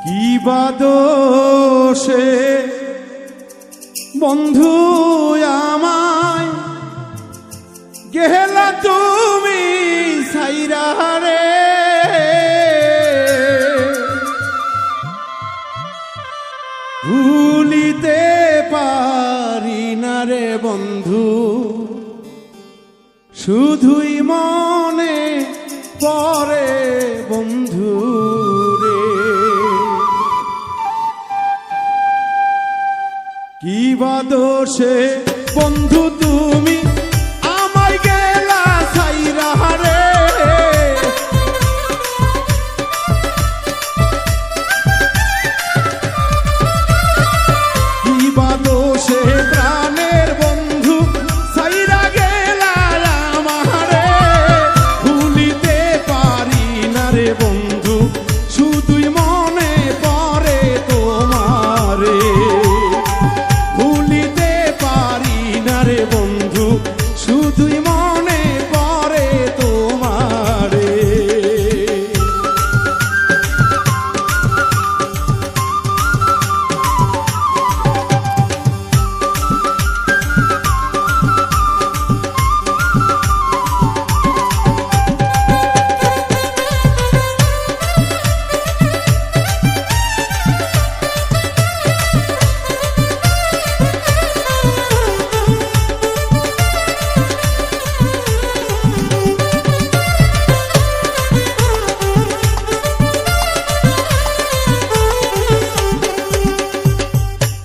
কি বা দোষে বন্ধু আমায় গেলা তুমি সাইরা রে, ভুলিতে পারি না রে বন্ধু, শুধুই মনে পড়ে বন্ধু রে। কি বা দোষে বন্ধু তুমি আমায় গেলা ছাইরা রে, কি বা দোষে প্রাণের বন্ধু ছাইরা গেলা আমারে, ভুলিতে পারি না রে বন্ধু, শুধুই মনে পড়ে তোমারে, ভুলিতে পারি না রে বন্ধু, শুধুই মনে পড়ে তোমারে।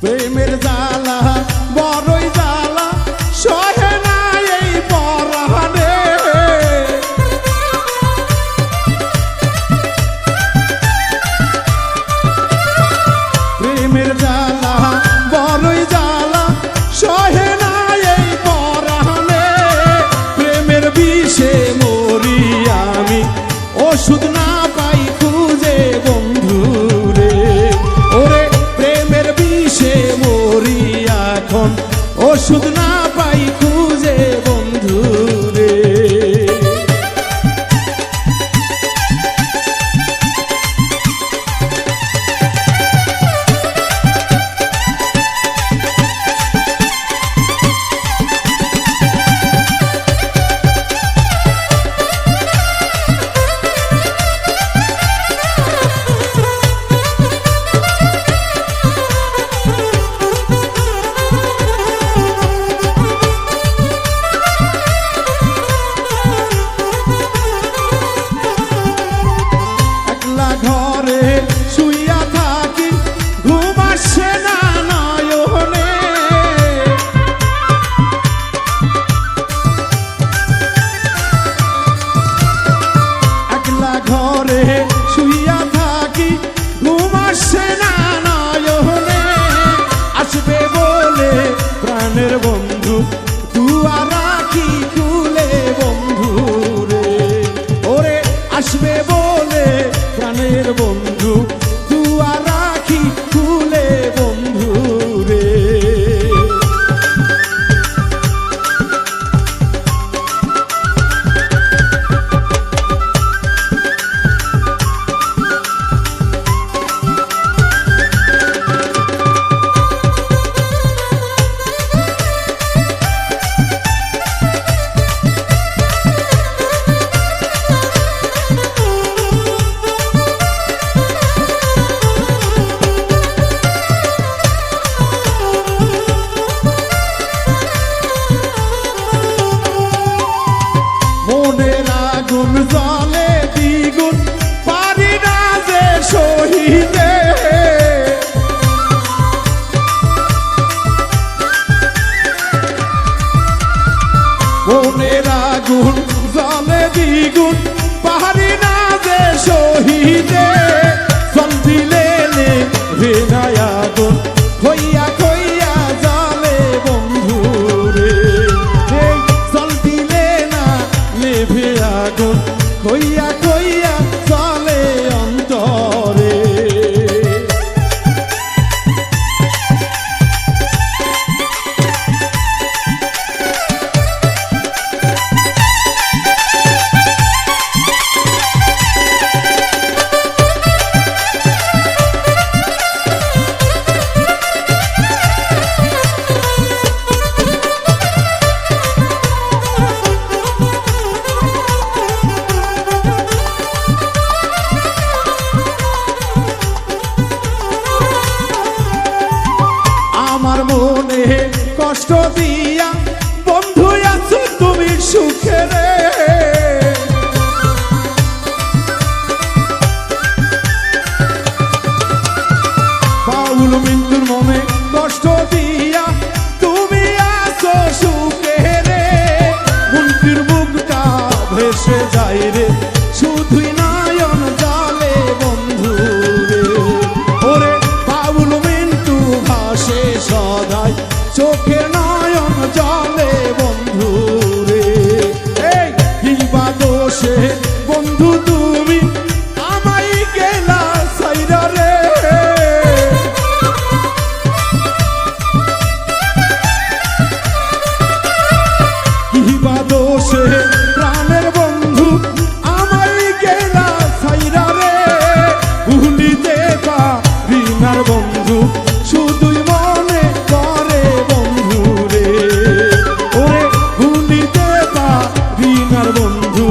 প্রেমের জ্বালা বড়ই জ্বালা সহে না এই পরাণে, প্রেমের জ্বালা বড়ই জ্বালা সহে না এই পরাণে, প্রেমের বিষে মরি আমি ওষুধ না পাই খুঁজে বন্ধু রে, ওরে প্রেমের বিষে মরি এখন ওষুধ না পাই খুঁজে বন্ধু রে। ঘরে শুইয়া থাকি ঘুম আসে না নয়নে, একলা ঘরে শুইয়া থাকি ঘুম আসে না নয়নে, আসবে বলে প্রাণের বন্ধু দুয়ার রাখি খুলে বন্ধু রে, ওরে আসবে বলে প্রাণের বন্ধু কষ্ট দিয়া বন্ধু আছো তুমি সুখে রে বাউল মিন্টুর মনে কষ্ট দিয়া তুমি আছো সুখে রে মন্ত্রীর মুখটা ভেসে যায় রে শুধুই নয়ন জলে বন্ধু রে ওরে বাউল মিন্টু ভাসে সদাই চোখে নয়ন জলে বন্ধু রে এই কিবা দোষে বন্ধু তুমি আমায় গেলা সাইরা রে কিবা দোষে প্রাণের বন্ধু আমায় গেলা সাইরা রে ভুলিতে পারিনার বন্ধু শুধুই মনে করে বন্ধু রে ওরে ভুলিতে পারিনার বন্ধু